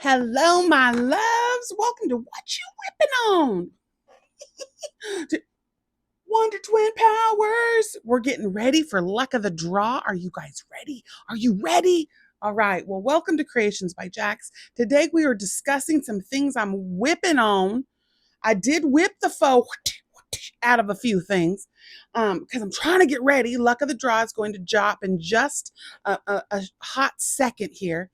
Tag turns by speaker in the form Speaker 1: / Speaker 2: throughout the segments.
Speaker 1: Hello, my loves. Welcome to What You Whippin' On. Wonder Twin Powers. We're getting ready for Luck of the Draw. Are you guys ready? Are you ready? All right. Well, welcome to Creations by Jax. Today we are discussing some things I'm whipping on. I did whip the foe out of a few things because I'm trying to get ready. Luck of the Draw is going to drop in just a hot second here.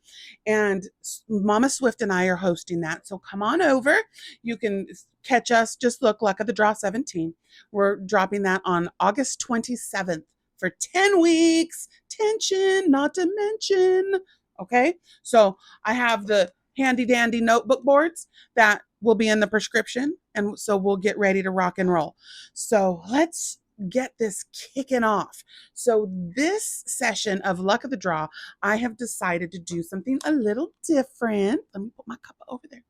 Speaker 1: And Mama Swift and I are hosting that. So come on over. You can catch us. Just look Luck of the Draw 17. We're dropping that on August 27th for 10 weeks. Tension, not to mention. Okay. So I have the handy dandy notebook boards that will be in the prescription. And so we'll get ready to rock and roll. So let's get this kicking off. So this session of Luck of the Draw, I have decided to do something a little different. Let me put my cup over there.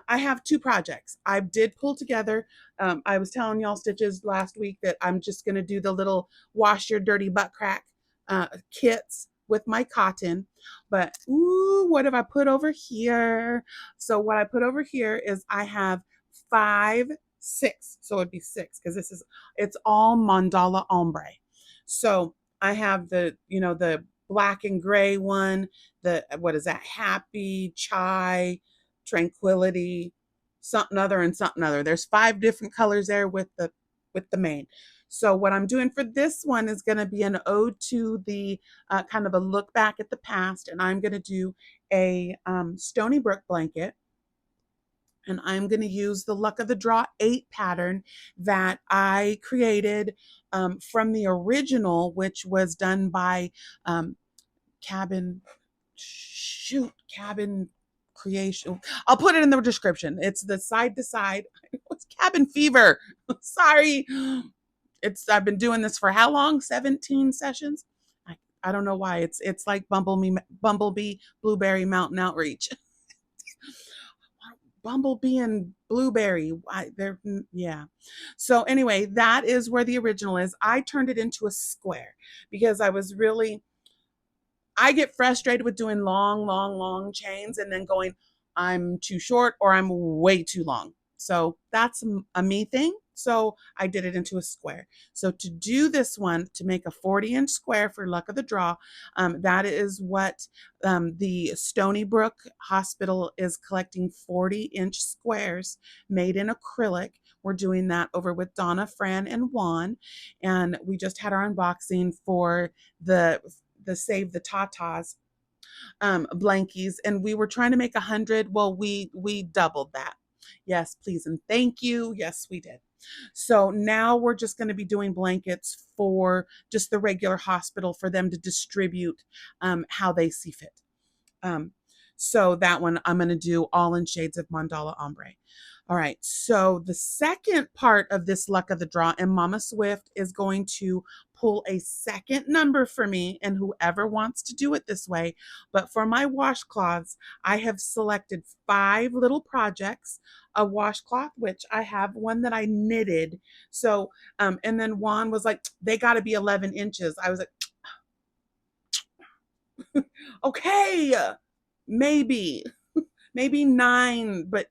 Speaker 1: I have two projects. I did pull together. I was telling y'all Stitches last week that I'm just going to do the little wash your dirty butt crack kits with my cotton. But ooh, what have I put over here? So what I put over here is I have 6. So it'd be 6 because it's all mandala ombre. So I have the black and gray one, what is that? Happy, chai, tranquility, something other, and something other. There's 5 different colors there with the main. So what I'm doing for this one is going to be an ode to the kind of a look back at the past, and I'm going to do a Stony Brook blanket. And I'm going to use the Luck of the Draw 8 pattern that I created from the original, which was done by Cabin Creation. I'll put it in the description. It's the side to side. It's Cabin Fever. Sorry. I've been doing this for how long? 17 sessions. I don't know why. It's like Bumblebee Blueberry Mountain Outreach. Bumblebee and Blueberry. Yeah. So anyway, that is where the original is. I turned it into a square because I get frustrated with doing long chains and then going, I'm too short or I'm way too long. So that's a me thing. So I did it into a square. So to do this one, to make a 40-inch square for Luck of the Draw, that is what the Stony Brook Hospital is collecting, 40-inch squares made in acrylic. We're doing that over with Donna, Fran, and Juan. And we just had our unboxing for the Save the Tatas blankies, and we were trying to make 100. Well, we doubled that. Yes, please and thank you. Yes, we did. So now we're just going to be doing blankets for just the regular hospital for them to distribute how they see fit. So that one I'm going to do all in shades of mandala ombre. All right, so the second part of this Luck of the Draw, and Mama Swift is going to pull a second number for me, and whoever wants to do it this way. But for my washcloths, I have selected 5 little projects, a washcloth, which I have one that I knitted. So, and then Juan was like, they got to be 11 inches. I was like, okay, maybe 9, but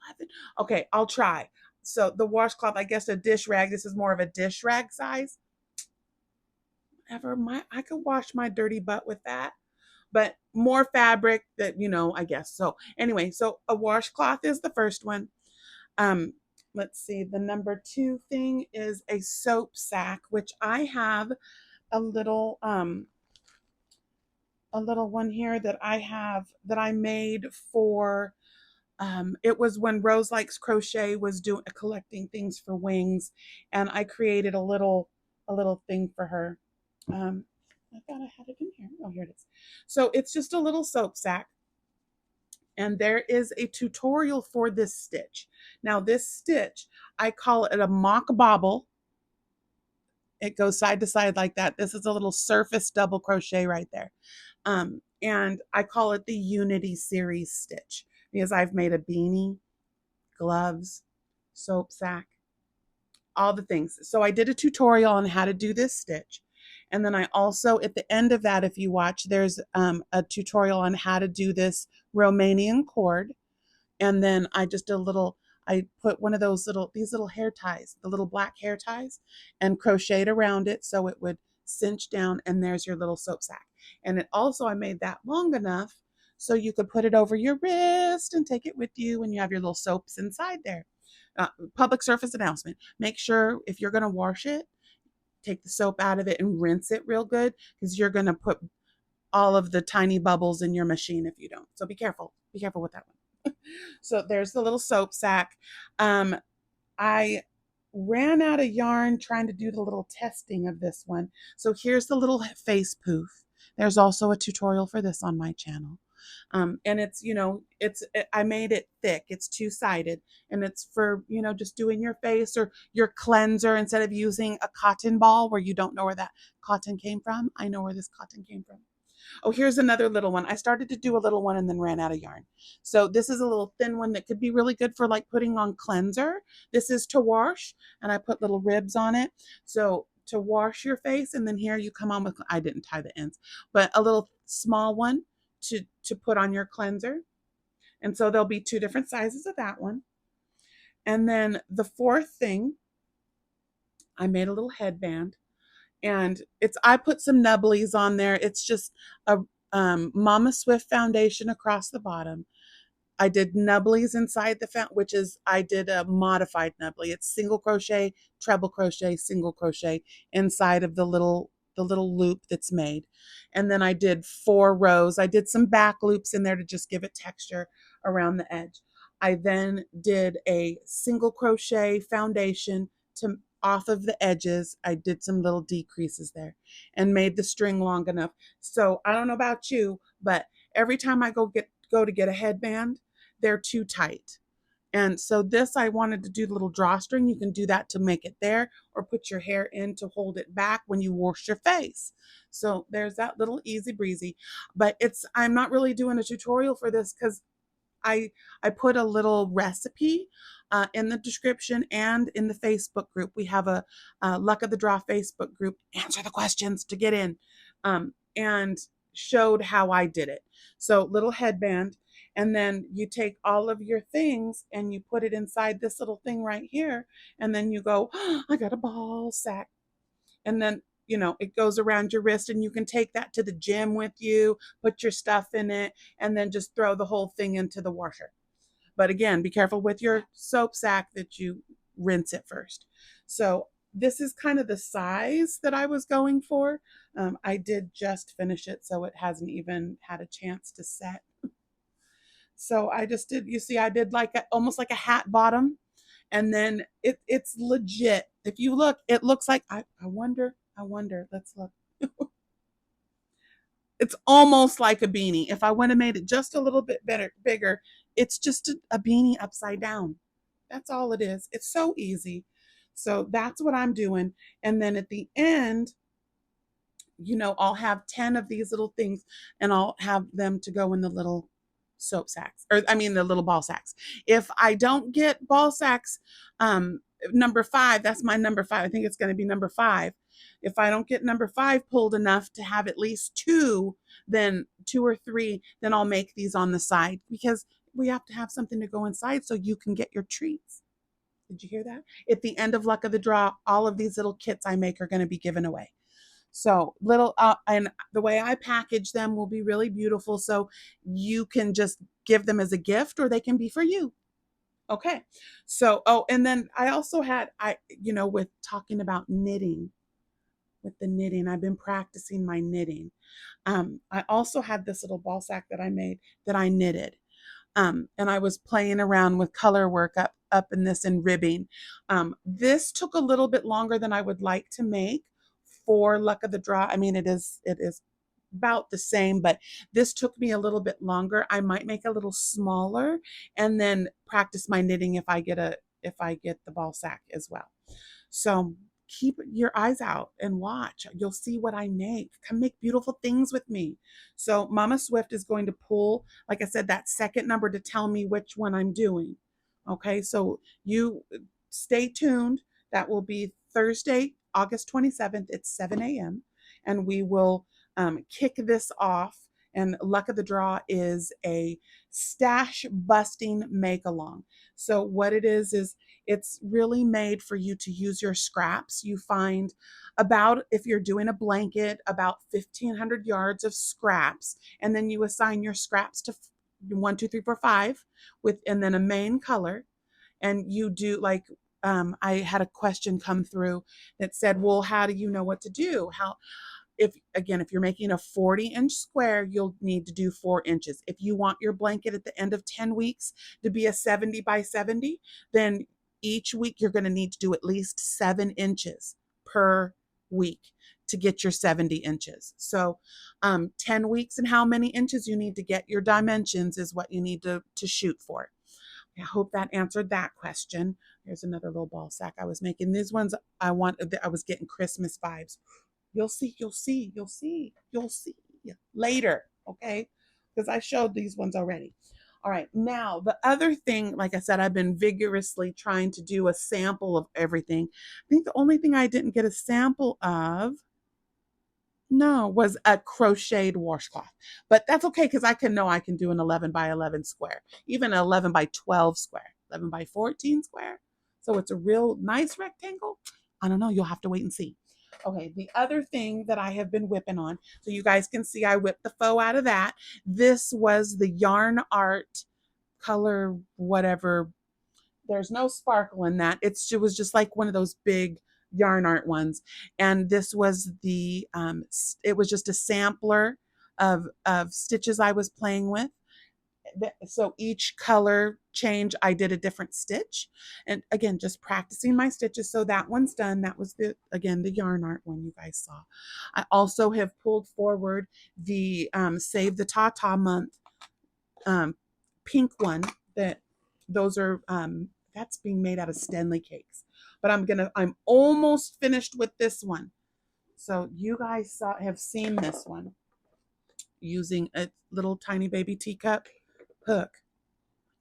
Speaker 1: 11. Okay, I'll try. So the washcloth, I guess a dish rag. This is more of a dish rag size. I could wash my dirty butt with that, but more fabric that, I guess. So anyway, so a washcloth is the first one. Let's see. The number 2 thing is a soap sack, which I have a little one here that I made for it was when Rose Likes Crochet was collecting things for wings, and I created a little thing for her. I thought I had it in here. Oh, here it is. So it's just a little soap sack, and there is a tutorial for this stitch. Now this stitch, I call it a mock bobble. It goes side to side like that. This is a little surface double crochet right there. And I call it the Unity Series stitch because I've made a beanie, gloves, soap sack, all the things. So I did a tutorial on how to do this stitch. And then I also, at the end of that, if you watch, there's a tutorial on how to do this Romanian cord. And then I just did a little, I put one of those these little hair ties, the little black hair ties, and crocheted around it so it would cinch down, and there's your little soap sack. And it also, I made that long enough so you could put it over your wrist and take it with you when you have your little soaps inside there. Public service announcement. Make sure if you're going to wash it, take the soap out of it and rinse it real good, because you're going to put all of the tiny bubbles in your machine if you don't. So be careful. Be careful with that one. So there's the little soap sack. I ran out of yarn trying to do the little testing of this one. So here's the little face poof. There's also a tutorial for this on my channel. And it's, I made it thick. It's two-sided, and it's for, just doing your face or your cleanser instead of using a cotton ball where you don't know where that cotton came from. I know where this cotton came from. Oh, here's another little one. I started to do a little one and then ran out of yarn. So this is a little thin one that could be really good for like putting on cleanser. This is to wash, and I put little ribs on it. So to wash your face, and then here you come on with, I didn't tie the ends, but a little small one to put on your cleanser. And so there'll be two different sizes of that one. And then the fourth thing, I made a little headband, and I put some nubblies on there. It's just a Mama Swift foundation across the bottom. I did nubblies inside the which is, I did a modified nubbly. It's single crochet, treble crochet, single crochet inside of the little loop that's made. And then I did 4 rows. I did some back loops in there to just give it texture around the edge. I then did a single crochet foundation to off of the edges. I did some little decreases there and made the string long enough. So I don't know about you, but every time I go to get a headband, they're too tight. And so this, I wanted to do the little drawstring. You can do that to make it there, or put your hair in to hold it back when you wash your face. So there's that little easy breezy. But I'm not really doing a tutorial for this because I put a little recipe in the description and in the Facebook group. We have a Luck of the Draw Facebook group. Answer the questions to get in, and showed how I did it. So little headband, and then you take all of your things and you put it inside this little thing right here, and then you go, oh, I got a ball sack, and then it goes around your wrist, and you can take that to the gym with you, put your stuff in it, and then just throw the whole thing into the washer. But again, be careful with your soap sack that you rinse it first. So this is kind of the size that I was going for. I did just finish it, so it hasn't even had a chance to set. So I just did, you see, I did like almost like a hat bottom, and then it's legit. If you look, it looks like, I wonder, let's look. It's almost like a beanie. If I would have made it just a little bit bigger, it's just a beanie upside down. That's all it is. It's so easy. So that's what I'm doing. And then at the end, I'll have 10 of these little things, and I'll have them to go in the little soap sacks, or I mean the little ball sacks. If I don't get ball sacks, number 5, that's my number 5. I think it's going to be number 5. If I don't get number 5 pulled enough to have at least 2, then 2 or 3, then I'll make these on the side, because we have to have something to go inside so you can get your treats. Did you hear that? At the end of Luck of the Draw, all of these little kits I make are going to be given away. So little, and the way I package them will be really beautiful. So you can just give them as a gift, or they can be for you. Okay. So, and then I also had, with talking about knitting, with the knitting, I've been practicing my knitting. I also had this little ball sack that I made that I knitted. And I was playing around with color work up in this and ribbing. This took a little bit longer than I would like to make for Luck of the Draw. I mean, it is about the same, but this took me a little bit longer. I might make a little smaller and then practice my knitting if I get the ball sack as well. So keep your eyes out and watch. You'll see what I make. Come make beautiful things with me. So Mama Swift is going to pull, like I said, that second number to tell me which one I'm doing. Okay, so you stay tuned. That will be Thursday, August 27th at 7 a.m. and we will kick this off. And luck of the draw is a stash busting make along. So what it is it's really made for you to use your scraps. You find about, if you're doing a blanket, about 1,500 yards of scraps, and then you assign your scraps to 1, 2, 3, 4, 5 with, and then a main color. And you do like, I had a question come through that said, well, how do you know what to do? How, if you're making a 40-inch square, you'll need to do 4 inches. If you want your blanket at the end of 10 weeks to be a 70 by 70, then each week you're going to need to do at least 7 inches per week to get your 70 inches. So 10 weeks and how many inches you need to get your dimensions is what you need to shoot for. I hope that answered that question. Here's another little ball sack I was making. These ones I was getting Christmas vibes. You'll see later, okay? Because I showed these ones already. All right, now the other thing, like I said, I've been vigorously trying to do a sample of everything. I think the only thing I didn't get a sample of, no, was a crocheted washcloth. But that's okay because I can do an 11 by 11 square, even an 11 by 12 square, 11 by 14 square. So it's a real nice rectangle. I don't know. You'll have to wait and see. Okay, the other thing that I have been whipping on, so you guys can see I whipped the faux out of that. This was the Yarn Art color, whatever. There's no sparkle in that. It was just like one of those big Yarn Art ones. And this was it was just a sampler of stitches I was playing with. So each color change, I did a different stitch. And again, just practicing my stitches. So that one's done. That was the Yarn Art one you guys saw. I also have pulled forward the Save the Tata Month pink one. Those are that's being made out of Stanley cakes. But I'm almost finished with this one. So you guys have seen this one using a little tiny baby teacup hook.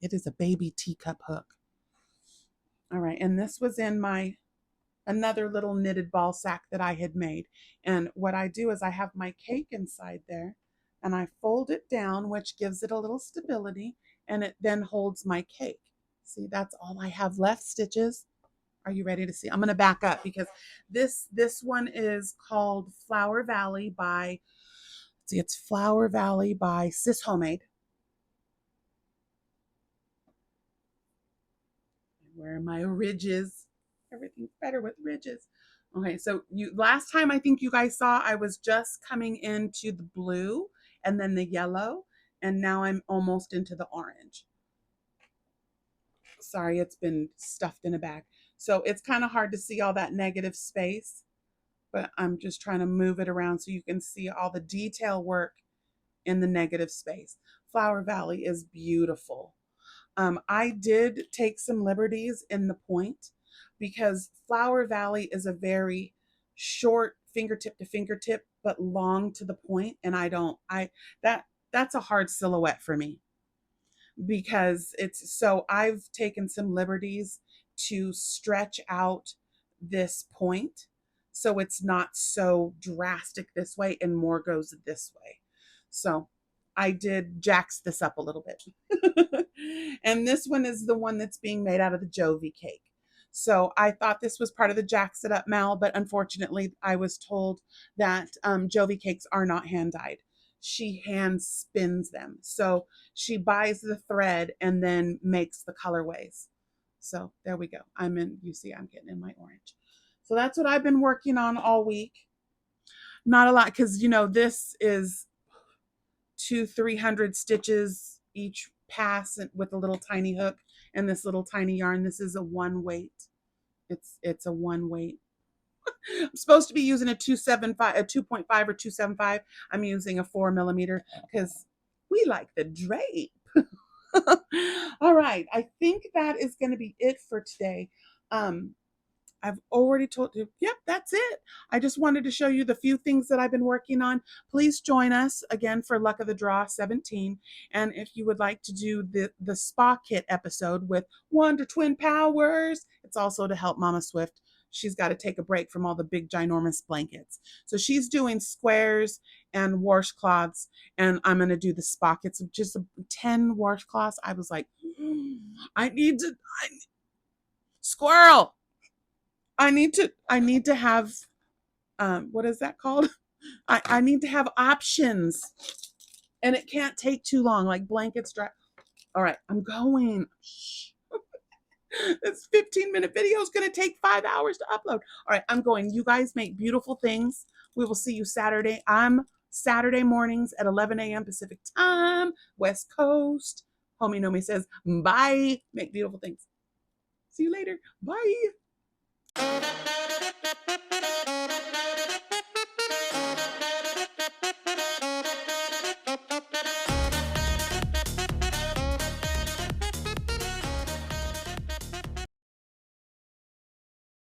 Speaker 1: It is a baby teacup hook. All right, and this was in another little knitted ball sack that I had made. And what I do is I have my cake inside there, and I fold it down, which gives it a little stability, and it then holds my cake. See, that's all I have left, stitches. Are you ready to see? I'm going to back up because this one is called Flower Valley by, it's Flower Valley by Sis Homemade. Where are my ridges? Everything's better with ridges. Okay, so last time I think you guys saw I was just coming into the blue and then the yellow, and now I'm almost into the orange. Sorry, it's been stuffed in a bag. So it's kind of hard to see all that negative space, but I'm just trying to move it around so you can see all the detail work in the negative space. Flower Valley is beautiful. I did take some liberties in the point because Flower Valley is a very short fingertip to fingertip, but long to the point. And that's a hard silhouette for me because I've taken some liberties to stretch out this point so it's not so drastic this way and more goes this way. So I did jax this up a little bit. And this one is the one that's being made out of the Jovi cake. So I thought this was part of the Jax It Up Mal, but unfortunately I was told that Jovi cakes are not hand dyed. She hand spins them. So she buys the thread and then makes the colorways. So there we go. You see I'm getting in my orange. So that's what I've been working on all week. Not a lot because, this is 200-300 stitches each pass with a little tiny hook and this little tiny yarn. This is a one weight. It's a one weight. I'm supposed to be using a 2.5 or 2.75. I'm using a 4mm because we like the drape. All right, I think that is going to be it for today. I've already told you, yep, that's it. I just wanted to show you the few things that I've been working on. Please join us again for Luck of the Draw 17. And if you would like to do the spa kit episode with Wonder Twin Powers, it's also to help Mama Swift she's got to take a break from all the big ginormous blankets. So she's doing squares and washcloths, and I'm going to do the spockets of just 10 washcloths. I was like, I need to, squirrel. I need to have, what is that called? I need to have options, and it can't take too long, like blankets dry. All right, I'm going. Shh. This 15-minute video is going to take 5 hours to upload. All right, I'm going. You guys make beautiful things. We will see you Saturday. I'm Saturday mornings at 11 a.m. Pacific time, West Coast. Homie Nomi says, bye. Make beautiful things. See you later. Bye.